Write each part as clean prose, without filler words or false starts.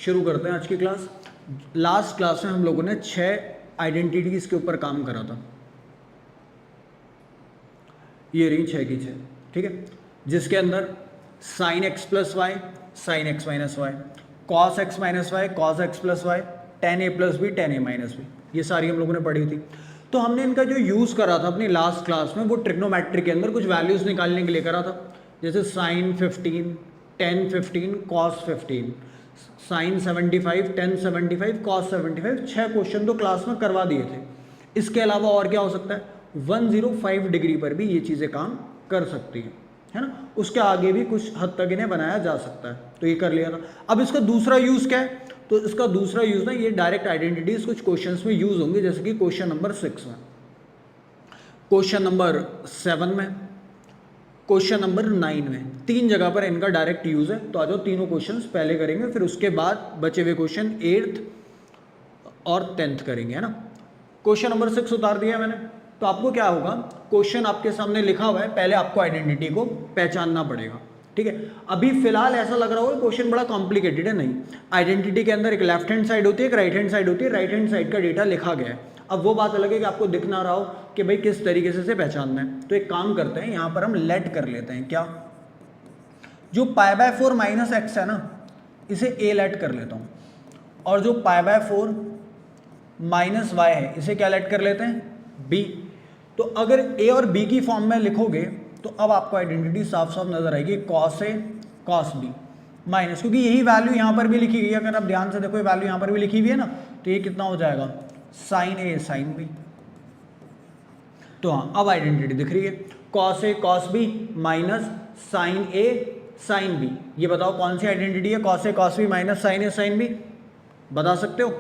शुरू करते हैं आज की क्लास। लास्ट क्लास में हम लोगों ने 6 आइडेंटिटीज़ के ऊपर काम करा था। ये रही 6 की 6, ठीक है, जिसके अंदर sine x plus y, sine x minus y, cos x minus y, cos x plus y, tan a plus b, tan a minus b, ये सारी हम लोगों ने पढ़ी थी। तो हमने इनका जो यूज़ करा था अपनी लास्ट क्लास में, वो ट्रिग्नोमेट्री के अंदर कुछ वैल्यूज़ निकालने के लिए करा था। जैसे sine 15, tan 15, cos 15, sine 75, tan 75, cos 75, 6 question तो क्लास में करवा दिए थे। इसके अलावा और क्या हो सकता है, 105 डिग्री पर भी ये चीज़ें काम कर सकती हैं, है ना। उसके आगे भी कुछ हद तक इन्हें बनाया जा सकता है, तो ये कर लिया था। अब इसका दूसरा यूज़ क्या है, तो इसका दूसरा यूज़ ना, ये डायरेक्ट आइडेंटिटीज कुछ क्वेश्चंस में यूज़ होंगे, जैसे कि क्वेश्चन नंबर 6 में, क्वेश्चन नंबर 7 में, क्वेश्चन नंबर 9 में, 3 जगह पर इनका डायरेक्ट यूज़ है। तो आ जाओ, तीनों क्वेश्चंस पहले करेंगे, फिर उसके बाद बचे हुए क्वेश्चन 8th और 10th करेंगे, है ना। क्वेश्चन नंबर 6 उतार दिया मैंने। तो आपको क्या होगा, क्वेश्चन आपके सामने लिखा हुआ है, पहले आपको आइडेंटिटी को पहचानना पड़ेगा, ठीक है। अभी फिलहाल ऐसा लग रहा होगा क्वेश्चन बड़ा कॉम्प्लिकेटेड है, नहीं। आइडेंटिटी के अंदर एक लेफ्ट हैंड साइड होती है, एक राइट हैंड साइड होती है, राइट हैंड साइड का डेटा लिखा गया है। अब वो बात अलग है कि आपको दिख ना रहा हो कि भाई किस तरीके से पहचानना है। तो एक काम करते हैं, यहाँ पर हम लेट कर लेते हैं, क्या, जो π/4 माइनस एक्स है ना, इसे ए लेट कर लेता हूँ, और जो π/4 माइनस वाई है, इसे क्या लेट कर लेते हैं, बी। तो अगर ए और बी की फॉर्म में लिखोगे तो अब आपको आइडेंटिटी साफ साफ नजर आएगी, cos A cos B minus, क्योंकि यही वैल्यू यहाँ पर भी लिखी गई है। अगर आप ध्यान से देखो, ये वैल्यू यहाँ पर भी लिखी हुई है ना, तो ये कितना हो जाएगा, साइन ए साइन बी। तो हाँ, अब आइडेंटिटी दिख रही है, cos A cos B minus sign A sine B. ये बताओ कौन सी आइडेंटिटी है, cos A cos B minus sign A sine B, बता सकते हो?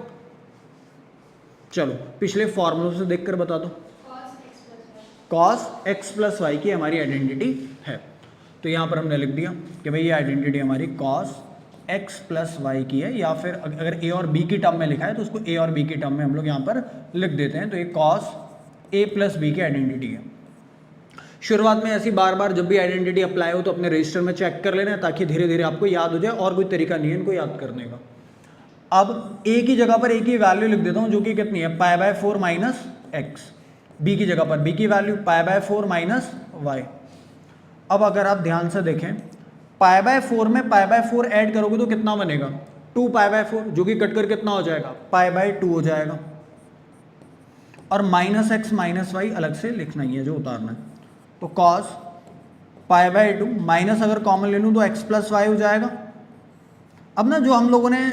चलो पिछले फॉर्मूले से देखकर बता दो। कॉस एक्स प्लस वाई की हमारी आइडेंटिटी है। तो यहाँ पर हमने लिख दिया कि भाई ये आइडेंटिटी हमारी कॉस एक्स प्लस वाई की है, या फिर अगर ए और बी की टर्म में लिखा है तो उसको ए और बी की टर्म में हम लोग यहाँ पर लिख देते हैं। तो ये कॉस ए प्लस बी की आइडेंटिटी है। शुरुआत में ऐसी बार बार जब भी आइडेंटिटी अप्लाई हो तो अपने रजिस्टर में चेक कर लेना, ताकि धीरे धीरे आपको याद हो जाए, और कोई तरीका नहीं है इनको याद करने का। अब ए की जगह पर ए की वैल्यू लिख देता हूँ, जो कि कितनी है, π/4 माइनस एक्स। बी की जगह पर बी की वैल्यू π/4 माइनस वाई। अब अगर आप ध्यान से देखें, π/4 में π/4 ऐड करोगे तो कितना बनेगा, 2π/4, जो कि कटकर कितना हो जाएगा, π/2 हो जाएगा। और माइनस एक्स माइनस वाई अलग से लिखना ही है, जो उतारना है। तो कॉस π/2 माइनस, अगर कॉमन ले लूँ तो एक्स प्लस वाई हो जाएगा। अब ना, जो हम लोगों ने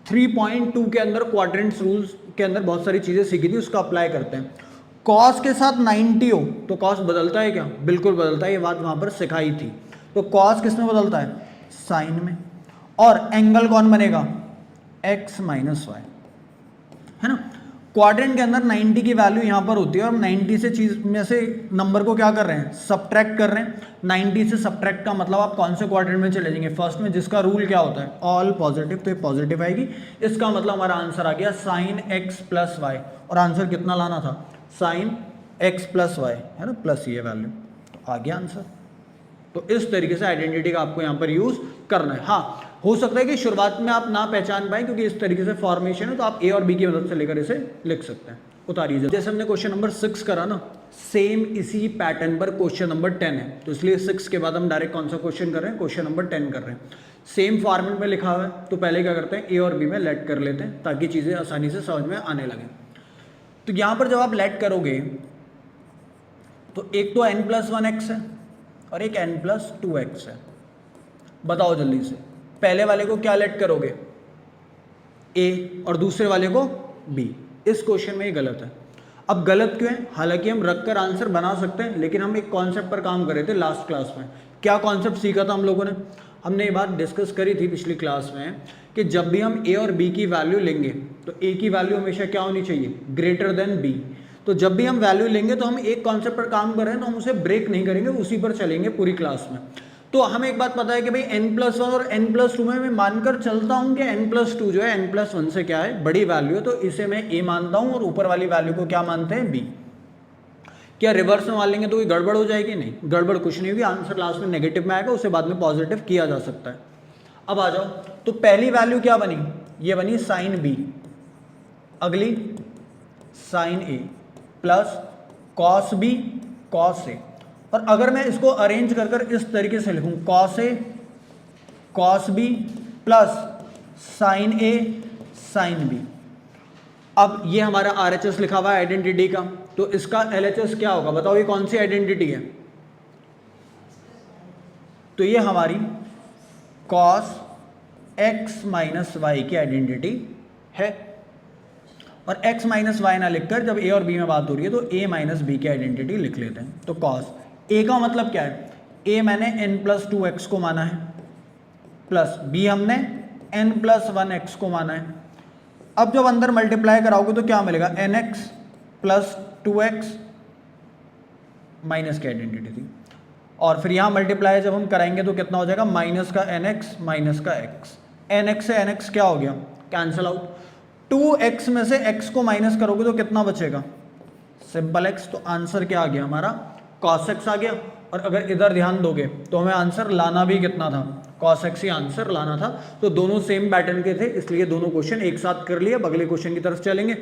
3.2 के अंदर क्वाड्रेंट्स रूल्स के अंदर बहुत सारी चीज़ें सीखी थी, उसका अप्लाई करते हैं। कॉस के साथ 90 हो तो कॉस बदलता है क्या, बिल्कुल बदलता है, ये बात वहाँ पर सिखाई थी। तो कॉस किस में बदलता है, साइन में। और एंगल कौन बनेगा, एक्स माइनस वाई, है ना। क्वाड्रेंट के अंदर 90 की वैल्यू यहाँ पर होती है, और 90 से चीज़ में से नंबर को क्या कर रहे हैं, सब्ट्रैक्ट कर रहे हैं। 90 से सब्ट्रैक्ट का मतलब आप कौन से क्वाड्रेंट में चले जाएंगे, फर्स्ट में, जिसका रूल क्या होता है, ऑल पॉजिटिव, तो ये पॉजिटिव आएगी। इसका मतलब हमारा आंसर आ गया साइन एक्स प्लस वाई, और आंसर कितना लाना था, साइन एक्स प्लस वाई, है ना, प्लस ये वैल्यू, तो आ गया आंसर। तो इस तरीके से आइडेंटिटी का आपको यहाँ पर यूज करना है। हाँ, हो सकता है कि शुरुआत में आप ना पहचान पाए, क्योंकि इस तरीके से फॉर्मेशन है, तो आप ए और बी की मदद से लेकर इसे लिख सकते हैं। उतारिए, जैसे हमने क्वेश्चन नंबर 6 करा ना, सेम इसी पैटर्न पर क्वेश्चन नंबर 10 है। तो इसलिए 6 के बाद हम डायरेक्ट कौन सा क्वेश्चन कर रहे हैं, क्वेश्चन नंबर 10 कर रहे हैं। सेम फॉर्मेट में लिखा हुआ है, तो पहले क्या करते हैं, ए और बी में लेट कर लेते हैं, ताकि चीज़ें आसानी से समझ में आने लगे। तो यहाँ पर जब आप लेट करोगे तो एक तो n+1x है और एक n+2x है। बताओ जल्दी से, पहले वाले को क्या लेट करोगे, a, और दूसरे वाले को b। इस क्वेश्चन में ये गलत है। अब गलत क्यों है, हालांकि हम रख कर आंसर बना सकते हैं, लेकिन हम एक कॉन्सेप्ट पर काम कर रहे थे लास्ट क्लास में। क्या कॉन्सेप्ट सीखा था हम लोगों ने, हमने ये बात डिस्कस करी थी पिछली क्लास में, कि जब भी हम a और b की वैल्यू लेंगे तो a की वैल्यू हमेशा क्या होनी चाहिए, ग्रेटर देन b। तो जब भी हम वैल्यू लेंगे तो हम एक कॉन्सेप्ट पर काम कर रहे हैं, तो हम उसे ब्रेक नहीं करेंगे, उसी पर चलेंगे पूरी क्लास में। तो हमें एक बात पता है कि भाई n+1 और n+2 में मैं मानकर चलता हूं कि n+2 जो है n+1 से क्या है, बड़ी वैल्यू है, तो इसे मैं a मानता हूं, और ऊपर वाली वैल्यू को क्या मानते हैं, b। क्या रिवर्स में मान लेंगे तो कोई गड़बड़ हो जाएगी, नहीं, गड़बड़ कुछ नहीं होगी, आंसर लास्ट में नेगेटिव में आएगा, उसे बाद में पॉजिटिव किया जा सकता है। अब आ जाओ, तो पहली वैल्यू क्या बनी, ये बनी साइन बी, अगली sign A plus cos B cos A. और अगर मैं इसको अरेंज कर कर इस तरीके से लिखूं, cos A cos B plus sign A sine B. अब ये हमारा RHS लिखा हुआ है आइडेंटिटी का, तो इसका LHS क्या होगा बताओ, ये कौन सी आइडेंटिटी है? तो ये हमारी cos x माइनस वाई की आइडेंटिटी है। और x माइनस वाई ना लिखकर जब a और b में बात हो रही है तो a माइनस बी की आइडेंटिटी लिख लेते हैं। तो cos a का मतलब क्या है? a मैंने n प्लस 2x को माना है, प्लस b हमने n प्लस 1x को माना है। अब जब अंदर मल्टीप्लाई कराओगे तो क्या मिलेगा? nx प्लस 2x माइनस की आइडेंटिटी थी, और फिर यहाँ मल्टीप्लाई जब हम कराएंगे तो कितना हो जाएगा? माइनस का nx माइनस का x, nx से nx क्या हो गया? Cancel out. 2x में से x को माइनस करोगे तो कितना बचेगा? Simple x। तो आंसर क्या आ गया हमारा? cos x आ गया। और अगर इधर ध्यान दोगे तो हमें आंसर लाना भी कितना था? cos x ही आंसर लाना था। तो दोनों सेम पैटर्न के थे, इसलिए दोनों क्वेश्चन एक साथ कर लिए। अब अगले क्वेश्चन की तरफ चलेंगे।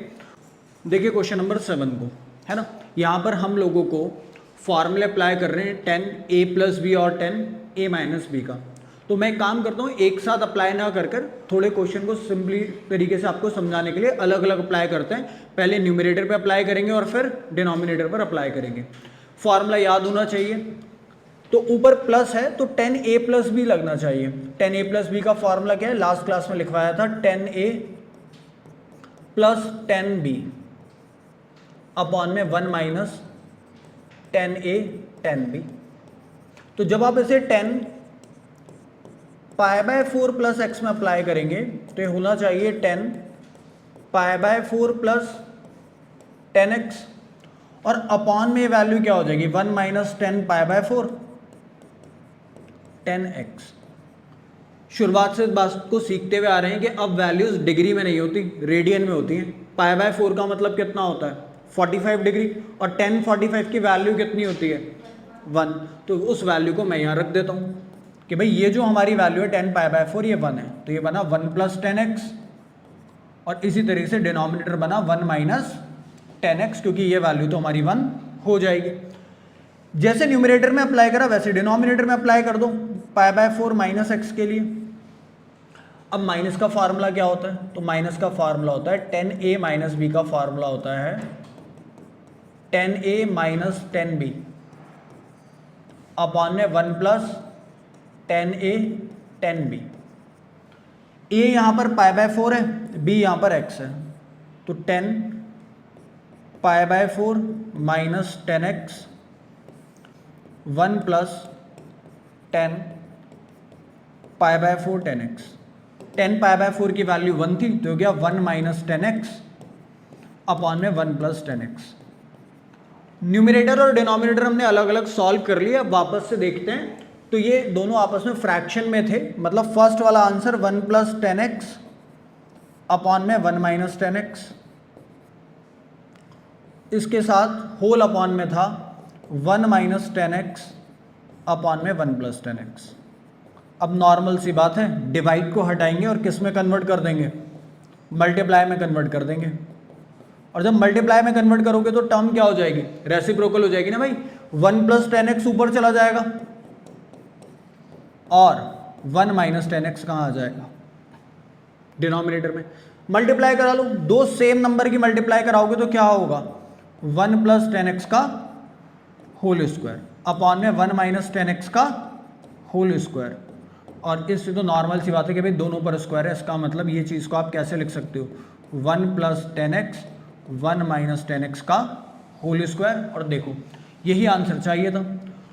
देखिए क्वेश्चन नंबर 7 को, है ना, यहाँ पर हम लोगों को फॉर्मूले अप्लाई कर रहे हैं 10a प्लस बी और 10a माइनस बी का। तो मैं एक काम करता हूँ, एक साथ अप्लाई ना कर कर थोड़े क्वेश्चन को सिंपली तरीके से आपको समझाने के लिए अलग अलग अप्लाई करते हैं। पहले न्यूमरेटर पे अप्लाई करेंगे और फिर डिनोमिनेटर पर अप्लाई करेंगे। फॉर्मूला याद होना चाहिए। तो ऊपर प्लस है तो 10a प्लस बी लगना चाहिए। 10a प्लस बी का फॉर्मूला क्या है? लास्ट क्लास में लिखवाया था, 10a प्लस 10b अपॉन में 1 माइनस 10a 10b। तो जब आप इसे 10 पाई बाय 4 प्लस एक्स में अप्लाई करेंगे तो ये होना चाहिए 10 पाई बाय 4 प्लस 10x, और अपॉन में वैल्यू क्या हो जाएगी? 1 माइनस 10 पाई बाय 4 10x। शुरुआत से इस बात को सीखते हुए आ रहे हैं कि अब वैल्यूज डिग्री में नहीं होती, रेडियन में होती हैं। पाई बाय 4 का मतलब कितना होता है? 45 डिग्री, और 10 45 की वैल्यू कितनी होती है? 1। तो उस वैल्यू को मैं यहाँ रख देता हूँ कि भाई ये जो हमारी वैल्यू है 10 पाई बाय 4 ये 1 है, तो ये बना 1 प्लस 10x, और इसी तरीके से डिनोमिनेटर बना 1 माइनस 10x, क्योंकि ये वैल्यू तो हमारी 1 हो जाएगी। जैसे न्यूमरेटर में अप्लाई करा वैसे डिनोमिनेटर में अप्लाई कर दो पाई बाय 4 माइनस एक्स के लिए। अब माइनस का फार्मूला क्या होता है? तो माइनस का फार्मूला होता है 10a माइनस बी का फार्मूला होता है 10a माइनस 10b अपॉन में 1 प्लस 10a 10b। a यहाँ पर पाई बाय 4 है, b यहाँ पर x है, तो 10 pi by 4 minus 10x 1 plus 10 pi by 4 10x। 10 pi by 4 की वैल्यू 1 थी तो हो गया 1 माइनस 10x अपॉन में 1 प्लस 10x। न्यूमरेटर और डिनोमिनेटर हमने अलग अलग सॉल्व कर लिया। अब वापस से देखते हैं, तो ये दोनों आपस में फ्रैक्शन में थे, मतलब फर्स्ट वाला आंसर 1 प्लस 10x अपॉन में 1 माइनस 10x, इसके साथ होल अपॉन में था 1 माइनस 10x अपॉन में 1 प्लस 10x। अब नॉर्मल सी बात है, डिवाइड को हटाएंगे और किस में कन्वर्ट कर देंगे? मल्टीप्लाई में कन्वर्ट कर देंगे। और जब मल्टीप्लाई में कन्वर्ट करोगे तो टर्म क्या हो जाएगी? रेसिप्रोकल हो जाएगी ना भाई। 1 प्लस 10x ऊपर चला जाएगा और 1 माइनस 10x कहाँ आ जाएगा? डिनोमिनेटर में। मल्टीप्लाई करा लो, दो सेम नंबर की मल्टीप्लाई कराओगे तो क्या होगा? 1 प्लस 10x का होल स्क्वायर अपॉन में 1 माइनस 10x का होल स्क्वायर। और इससे तो नॉर्मल सी बात है कि भाई दोनों पर स्क्वायर है, इसका मतलब ये चीज़ को आप कैसे लिख सकते हो? 1 प्लस 10x 1 माइनस 10x का होल स्क्वायर। और देखो यही आंसर चाहिए था।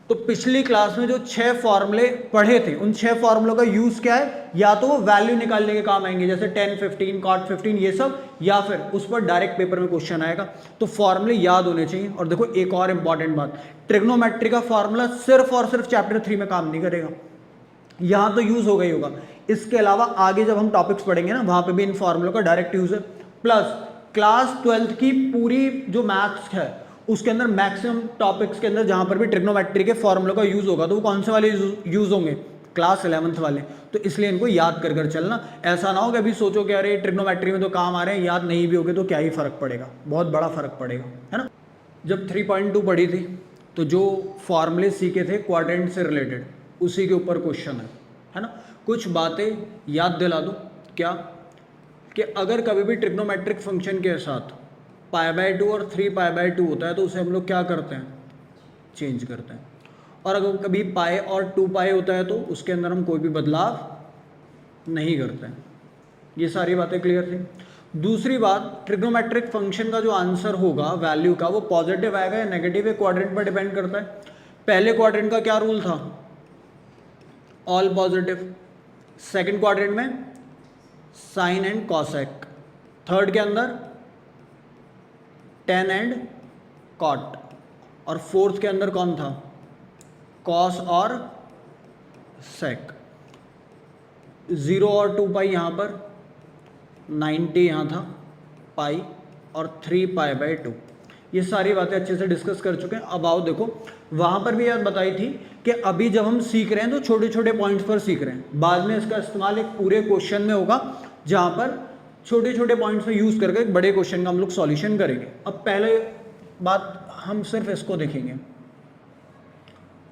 तो पिछली क्लास में जो 6 फॉर्मूले पढ़े थे उन 6 फॉर्मूलों का यूज़ क्या है? या तो वो वैल्यू निकालने के काम आएंगे, जैसे 10 15 cot 15 ये सब, या फिर उस पर डायरेक्ट पेपर में क्वेश्चन आएगा। तो फॉर्मूले याद होने चाहिए। और देखो एक और इंपॉर्टेंट बात, ट्रिग्नोमेट्री का फॉर्मूला सिर्फ और सिर्फ चैप्टर 3 में काम नहीं करेगा, यहाँ तो यूज होगा ही होगा। इसके अलावा आगे जब हम टॉपिक्स पढ़ेंगे ना वहाँ पे भी इन फॉर्मूलों का डायरेक्ट यूज है। प्लस क्लास 12th की पूरी जो मैथ्स है उसके अंदर मैक्सिमम टॉपिक्स के अंदर जहाँ पर भी ट्रिग्नोमेट्री के फॉर्मूलों का यूज होगा तो वो कौन से वाले यूज होंगे? क्लास 11th वाले, तो इसलिए इनको याद कर कर चलना। ऐसा ना हो कि अभी सोचो कि अरे ट्रिग्नोमेट्री में तो काम आ रहे हैं, याद नहीं भी होगे तो क्या ही फ़र्क पड़ेगा, बहुत बड़ा फ़र्क पड़ेगा, है ना। जब 3.2 पढ़ी थी तो जो फॉर्मूले सीखे थे क्वाड्रेंट से रिलेटेड, उसी के ऊपर क्वेश्चन है ना। कुछ बातें याद दिला दो, क्या कि अगर कभी भी ट्रिग्नोमेट्रिक फंक्शन के साथ π/2 और 3π/2 होता है तो उसे हम लोग क्या करते हैं, चेंज करते हैं। और अगर कभी पाई और 2π होता है तो उसके अंदर हम कोई भी बदलाव नहीं करते हैं। ये सारी बातें क्लियर थी। दूसरी बात, ट्रिग्नोमेट्रिक फंक्शन का जो आंसर होगा वैल्यू का, वो पॉजिटिव आएगा या नेगेटिव है, क्वाड्रेंट पर डिपेंड करता है। पहले क्वाड्रेंट का क्या रूल था, ऑल पॉजिटिव। सेकंड क्वाड्रेंट में साइन एंड कॉसेक, थर्ड के अंदर टेन एंड कॉट, और फोर्थ के अंदर कौन था, कॉस और सेक। 0 और 2π यहाँ पर, 90 यहाँ था पाई, और 3π/2। ये सारी बातें अच्छे से डिस्कस कर चुके हैं। अब आओ देखो, वहाँ पर भी याद बताई थी कि अभी जब हम सीख रहे हैं तो छोटे छोटे पॉइंट्स पर सीख रहे हैं, बाद में इसका इस्तेमाल एक पूरे क्वेश्चन में होगा जहाँ पर छोटे छोटे पॉइंट्स में यूज़ करके एक बड़े क्वेश्चन का हम लोग सॉल्यूशन करेंगे। अब पहले बात हम सिर्फ इसको देखेंगे,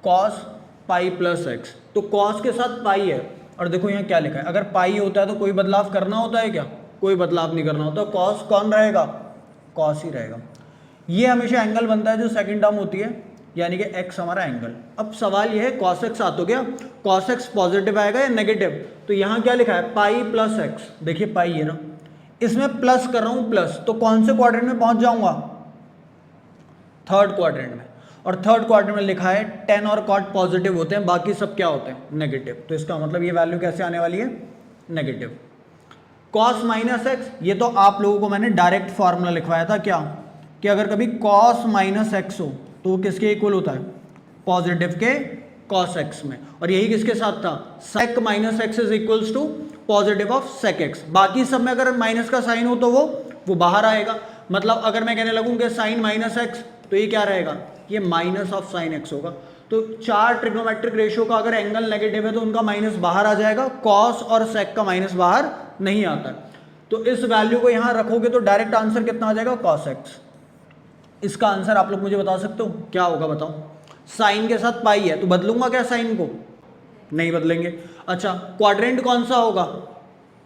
cos पाई प्लस एक्स। तो cos के साथ पाई है, और देखो यहाँ क्या लिखा है, अगर पाई होता है तो कोई बदलाव करना होता है क्या, कोई बदलाव नहीं करना होता। cos कौन रहेगा, cos ही रहेगा। ये हमेशा एंगल बनता है जो सेकंड टर्म होती है, यानी कि x हमारा एंगल। अब सवाल ये है cos x साथ हो गया, cos x पॉजिटिव आएगा या नेगेटिव, तो यहाँ क्या लिखा है, पाई प्लस एक्स। देखिए पाई है ना, इसमें प्लस कर रहा हूँ प्लस, तो कौन से क्वाड्रेंट में पहुंच जाऊंगा, थर्ड क्वाड्रेंट में। और थर्ड क्वाड्रेंट में लिखा है टेन और कॉट पॉजिटिव होते हैं, बाकी सब क्या होते हैं, नेगेटिव। तो इसका मतलब ये वैल्यू कैसे आने वाली है, नेगेटिव। cos माइनस एक्स, ये तो आप लोगों को मैंने डायरेक्ट फॉर्मूला लिखवाया था, क्या कि अगर कभी cos माइनस एक्स हो तो वो किसके इक्वल होता है, पॉजिटिव के cos x में। और यही किसके साथ था, sec minus x is equals to positive of sec x। बाकी सब में अगर माइनस का साइन हो तो वो बाहर आएगा। मतलब अगर मैं कहने लगूँ कि साइन माइनस एक्स, तो ये क्या रहेगा, ये माइनस ऑफ साइन एक्स होगा। तो चार ट्रिग्नोमेट्रिक रेशियो का अगर एंगल नेगेटिव है तो उनका माइनस बाहर आ जाएगा, कॉस और सेक का माइनस बाहर नहीं आता है। तो इस वैल्यू को यहां रखोगे तो डायरेक्ट आंसर कितना आ जाएगा, कॉस एक्स। इसका आंसर आप लोग मुझे बता सकते हो क्या होगा, बताओ। साइन के साथ पाई है तो बदलूंगा क्या साइन को, नहीं बदलेंगे। अच्छा, क्वाड्रेंट कौन सा होगा,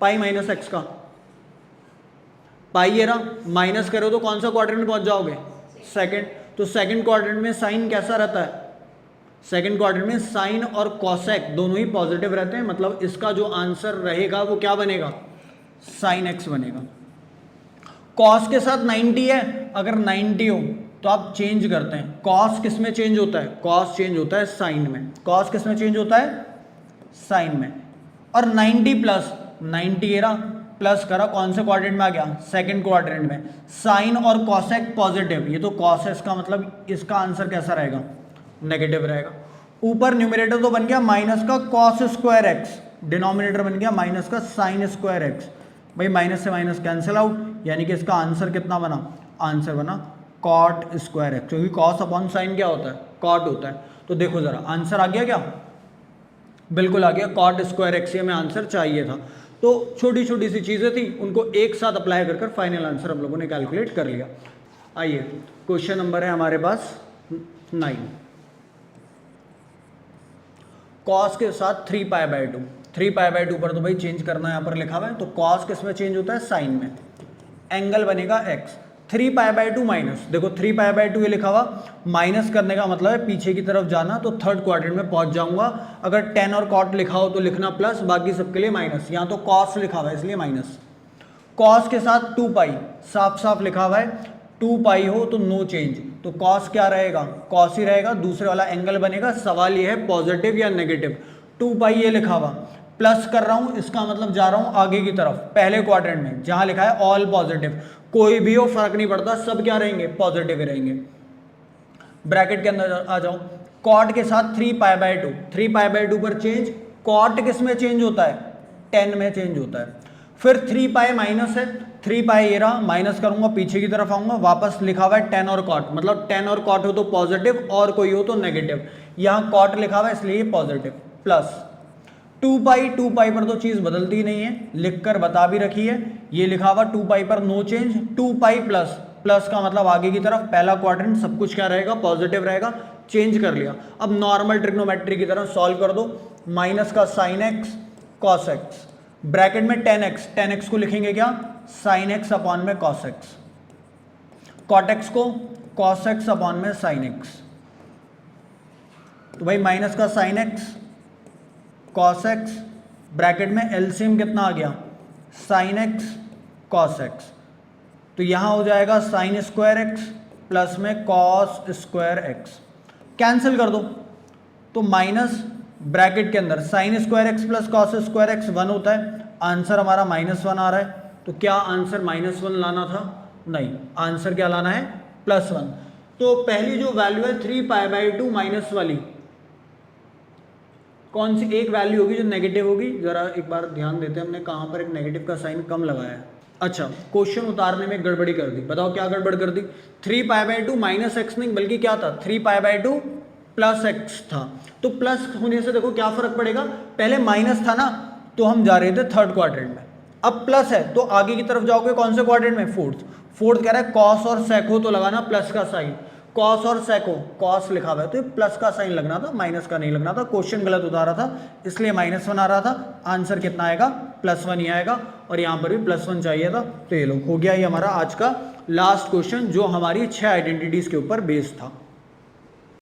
पाई माइनस एक्स का। पाई ये रहा, माइनस करो तो कौन सा क्वाड्रेंट में पहुंच जाओगे, सेकंड। तो सेकंड क्वाड्रेंट में साइन कैसा रहता है, सेकंड क्वाड्रेंट में साइन और कॉसेक दोनों ही पॉजिटिव रहते हैं। मतलब इसका जो आंसर रहेगा वो क्या बनेगा, साइन एक्स बनेगा। कॉस के साथ 90 है, अगर 90 हो तो आप चेंज करते हैं। कॉस किस में चेंज होता है, कॉस चेंज होता है साइन में। कॉस किस में चेंज होता है, साइन में। और 90 प्लस 90 एरा प्लस करा, कौन से क्वाड्रेंट में आ गया, सेकंड क्वाड्रेंट में। साइन और कॉसेक पॉजिटिव, ये तो कॉस है, इसका मतलब इसका आंसर कैसा रहेगा, नेगेटिव रहेगा। ऊपर न्यूमरेटर तो बन गया माइनस का कॉस स्क्वायर एक्स, डिनोमिनेटर बन गया माइनस का साइन स्क्वायर एक्स। भाई माइनस से माइनस कैंसिल आउट, यानी कि इसका आंसर कितना बना, आंसर बना कॉट स्क्वायर एक्स, क्योंकि कॉस अपॉन साइन क्या होता है, कॉट होता है। तो देखो जरा आंसर आ गया क्या, बिल्कुल आ गया, कॉट स्क्वायर एक्स हमें आंसर चाहिए था। तो छोटी छोटी सी चीज़ें थी, उनको एक साथ अप्लाई कर फाइनल आंसर हम लोगों ने कैलकुलेट कर लिया। आइए क्वेश्चन नंबर है हमारे पास 9। कॉस के साथ 3π/2, 3π/2 पर तो भाई चेंज करना यहाँ पर लिखा हुआ है। तो कॉस किस में चेंज होता है, साइन में। एंगल बनेगा x। 3π/2 माइनस, देखो 3π/2 ये लिखा हुआ, माइनस करने का मतलब है पीछे की तरफ जाना, तो थर्ड क्वाड्रेंट में पहुंच जाऊंगा। अगर टेन और कॉट लिखा हो तो लिखना प्लस, बाकी सबके लिए माइनस। यहाँ तो कॉस लिखा हुआ है इसलिए माइनस। कॉस के साथ 2π साफ साफ लिखा हुआ है, 2π हो तो नो चेंज, तो कॉस क्या रहेगा, कॉस ही रहेगा। दूसरे वाला एंगल बनेगा, सवाल ये है पॉजिटिव या नेगेटिव। 2π ये लिखा हुआ, प्लस कर रहा हूं, इसका मतलब जा रहा हूं आगे की तरफ, पहले क्वाड्रेंट में जहां लिखा है ऑल पॉजिटिव। कोई भी हो फर्क नहीं पड़ता, सब क्या रहेंगे, पॉजिटिव ही रहेंगे। ब्रैकेट के अंदर आ जाओ, कॉट के साथ 3π/2, 3π/2 पर चेंज। कॉट किस में चेंज होता है, 10 में चेंज होता है। फिर 3π माइनस है, 3π ये रहा, माइनस करूंगा पीछे की तरफ आऊंगा, वापस लिखा हुआ है 10 और कॉट, मतलब 10 और कॉट हो तो पॉजिटिव और कोई हो तो नेगेटिव। यहाँ कॉट लिखा हुआ है इसलिए पॉजिटिव, प्लस 2 पाई पर तो चीज बदलती नहीं है, लिखकर बता भी रखी है। ये लिखा हुआ 2 पाई पर no change, 2 pi plus, plus का मतलब आगे की तरफ पहला क्वाड्रेंट सब कुछ क्या रहेगा, पॉजिटिव रहेगा, चेंज कर लिया। अब नॉर्मल ट्रिग्नोमेट्री की तरह सॉल्व कर दो, माइनस का sine x cos x, bracket में टेन एक्स को लिखेंगे क्या, साइन एक्स अपॉन में कॉस एक्स, कॉट एक्स को कॉस एक्स अपॉन में साइन एक्स। तो भाई माइनस का sine x cos x, bracket में एलसीएम कितना आ गया, साइन एक्स कॉस एक्स, तो यहां हो जाएगा साइन स्क्वायर एक्स प्लस में कॉस स्क्वायर एक्स, कैंसिल कर दो। तो माइनस ब्रैकेट के अंदर sine square x plus cos square x 1 होता है, आंसर हमारा -1 आ रहा है। तो क्या आंसर -1 लाना था, नहीं, आंसर क्या लाना है, +1। तो पहली जो वैल्यू है 3π/2 माइनस वाली, कौन सी एक वैल्यू होगी जो नेगेटिव होगी, जरा एक बार ध्यान देते हैं, हमने कहाँ पर एक नेगेटिव का साइन कम लगाया है। अच्छा, क्वेश्चन उतारने में गड़बड़ी कर दी, बताओ क्या गड़बड़ कर दी, 3π/2 माइनस एक्स नहीं बल्कि क्या था, 3π/2 प्लस एक्स था। तो प्लस होने से देखो क्या फर्क पड़ेगा, पहले माइनस था ना तो हम जा रहे थे थर्ड क्वाड्रेंट में, अब प्लस है तो आगे की तरफ जाओगे कौन से क्वाड्रेंट में, फोर्थ कह रहा है कॉस और सेक हो तो लगाना प्लस का साइन, कॉस और सेक हो, कॉस लिखा हुआ है तो प्लस का साइन लगना था, माइनस का नहीं लगना था, क्वेश्चन गलत उतारा था इसलिए -1 आ रहा था, आंसर कितना आएगा, +1 ही आएगा, और यहाँ पर भी +1 चाहिए था। तो ये लो हो गया, ये हमारा आज का लास्ट क्वेश्चन जो हमारी 6 आइडेंटिटीज के ऊपर बेस्ड था।